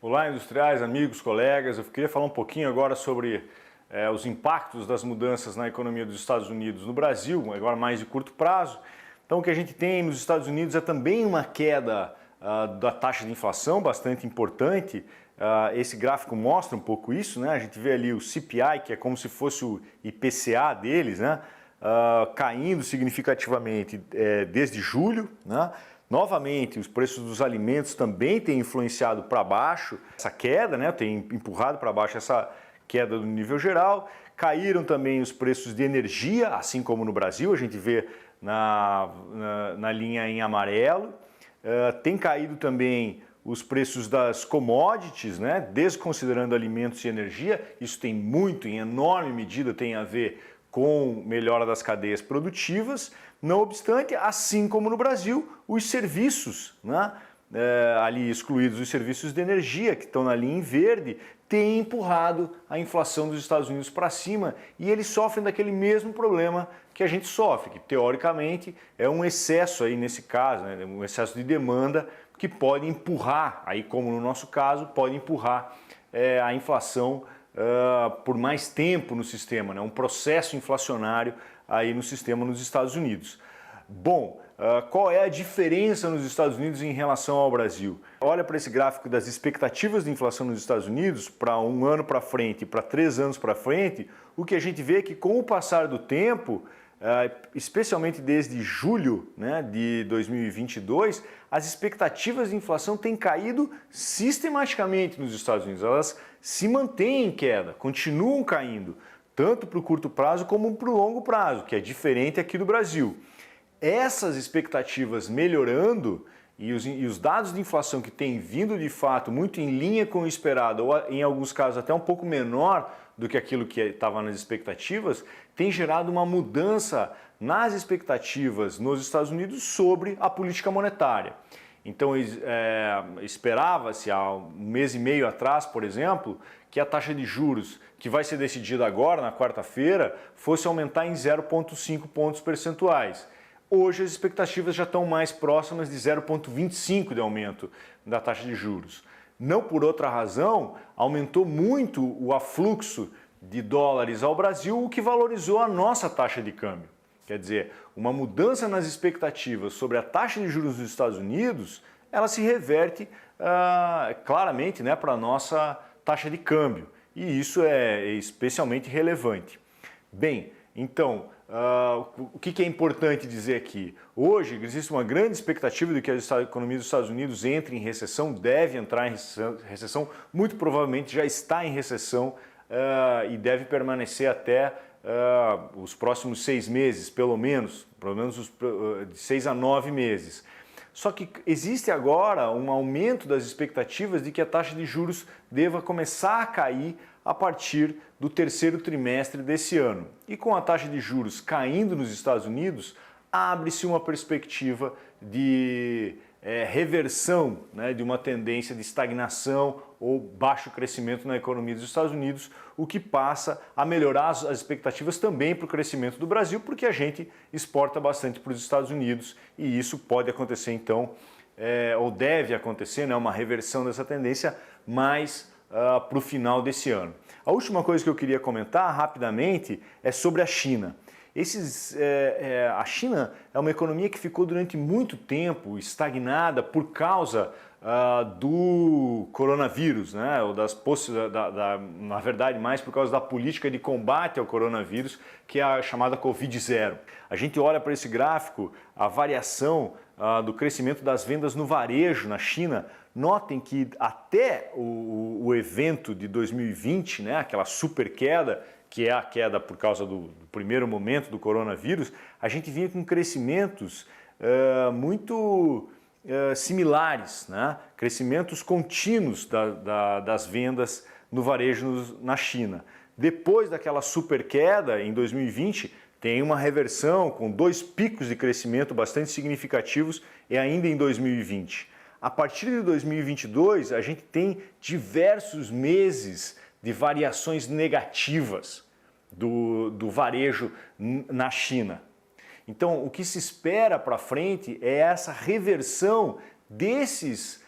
Olá, industriais, amigos, colegas. Eu queria falar um pouquinho agora sobre os impactos das mudanças na economia dos Estados Unidos no Brasil, agora mais de curto prazo. Então, o que a gente tem nos Estados Unidos é também uma queda da taxa de inflação bastante importante. Esse gráfico mostra um pouco isso, né? A gente vê ali o CPI, que é como se fosse o IPCA deles, né? Caindo significativamente desde julho, né? Novamente, os preços dos alimentos também têm influenciado para baixo essa queda, né? Tem empurrado para baixo essa queda do nível geral. Caíram também os preços de energia, assim como no Brasil, a gente vê na linha em amarelo. Tem caído também os preços das commodities, né? Desconsiderando alimentos e energia. Isso tem muito, em enorme medida, tem a ver com melhora das cadeias produtivas. Não obstante, assim como no Brasil, os serviços, né, ali excluídos os serviços de energia, que estão na linha em verde, têm empurrado a inflação dos Estados Unidos para cima e eles sofrem daquele mesmo problema que a gente sofre, que teoricamente é um excesso aí nesse caso, né, um excesso de demanda que pode empurrar, aí como no nosso caso, pode empurrar a inflação por mais tempo no sistema, né? Um processo inflacionário aí no sistema nos Estados Unidos. Bom, qual é a diferença nos Estados Unidos em relação ao Brasil? Olha para esse gráfico das expectativas de inflação nos Estados Unidos para um ano para frente e para 3 anos para frente, o que a gente vê é que com o passar do tempo, especialmente desde julho, né, de 2022, as expectativas de inflação têm caído sistematicamente nos Estados Unidos. Elas se mantêm em queda, continuam caindo, tanto para o curto prazo como para o longo prazo, que é diferente aqui do Brasil. Essas expectativas melhorando e os dados de inflação que têm vindo de fato muito em linha com o esperado, ou em alguns casos até um pouco menor do que aquilo que estava nas expectativas, tem gerado uma mudança nas expectativas nos Estados Unidos sobre a política monetária. Então, esperava-se há um mês e meio atrás, por exemplo, que a taxa de juros, que vai ser decidida agora, na quarta-feira, fosse aumentar em 0,5 pontos percentuais. Hoje as expectativas já estão mais próximas de 0,25 de aumento da taxa de juros. Não por outra razão, aumentou muito o afluxo de dólares ao Brasil, o que valorizou a nossa taxa de câmbio. Quer dizer, uma mudança nas expectativas sobre a taxa de juros dos Estados Unidos, ela se reverte claramente, né, para a nossa taxa de câmbio. E isso é especialmente relevante. Bem, então, o que é importante dizer aqui? Hoje existe uma grande expectativa de que a economia dos Estados Unidos entre em recessão, deve entrar em recessão, muito provavelmente já está em recessão e deve permanecer até os próximos 6 meses, pelo menos de 6 a 9 meses. Só que existe agora um aumento das expectativas de que a taxa de juros deva começar a cair a partir do terceiro trimestre desse ano. E com a taxa de juros caindo nos Estados Unidos, abre-se uma perspectiva de reversão, né, de uma tendência de estagnação ou baixo crescimento na economia dos Estados Unidos, o que passa a melhorar as expectativas também para o crescimento do Brasil, porque a gente exporta bastante para os Estados Unidos e isso pode acontecer então, ou deve acontecer, né, uma reversão dessa tendência mais para o final desse ano. A última coisa que eu queria comentar rapidamente é sobre a China. A China é uma economia que ficou durante muito tempo estagnada por causa do coronavírus, né? Ou na verdade, mais por causa da política de combate ao coronavírus, que é a chamada Covid-0. A gente olha para esse gráfico, a variação do crescimento das vendas no varejo na China. Notem que até o evento de 2020, né, aquela super queda, que é a queda por causa do primeiro momento do coronavírus, a gente vinha com crescimentos muito similares, né? Crescimentos contínuos das vendas no varejo na China. Depois daquela super queda, em 2020, tem uma reversão com 2 picos de crescimento bastante significativos e ainda em 2020. A partir de 2022, a gente tem diversos meses de variações negativas do varejo na China. Então, o que se espera para frente é essa reversão desses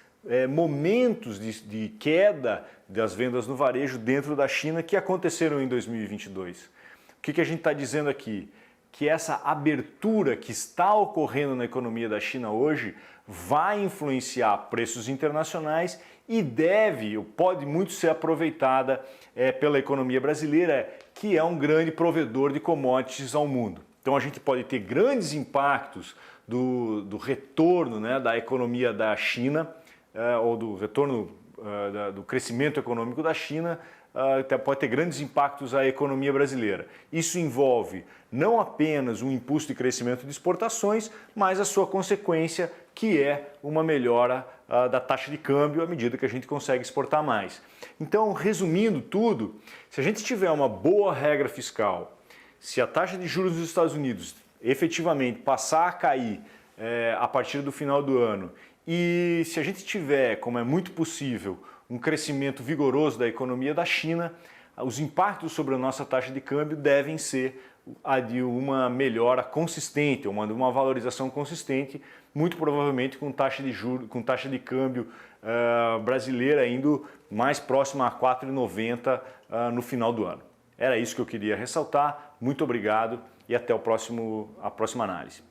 momentos de queda das vendas no varejo dentro da China que aconteceram em 2022. O que a gente está dizendo aqui? Que essa abertura que está ocorrendo na economia da China hoje vai influenciar preços internacionais e pode muito ser aproveitada pela economia brasileira, que é um grande provedor de commodities ao mundo. Então a gente pode ter grandes impactos do retorno, né, da economia da China, ou do retorno do crescimento econômico da China, pode ter grandes impactos à economia brasileira. Isso envolve não apenas um impulso de crescimento de exportações, mas a sua consequência, que é uma melhora da taxa de câmbio à medida que a gente consegue exportar mais. Então, resumindo tudo, se a gente tiver uma boa regra fiscal, se a taxa de juros dos Estados Unidos efetivamente passar a cair a partir do final do ano e se a gente tiver, como é muito possível, um crescimento vigoroso da economia da China, os impactos sobre a nossa taxa de câmbio devem ser a de uma melhora consistente, de uma valorização consistente, muito provavelmente com taxa de juros, com taxa de câmbio brasileira indo mais próxima a 4,90 no final do ano. Era isso que eu queria ressaltar. Muito obrigado e até a próxima análise.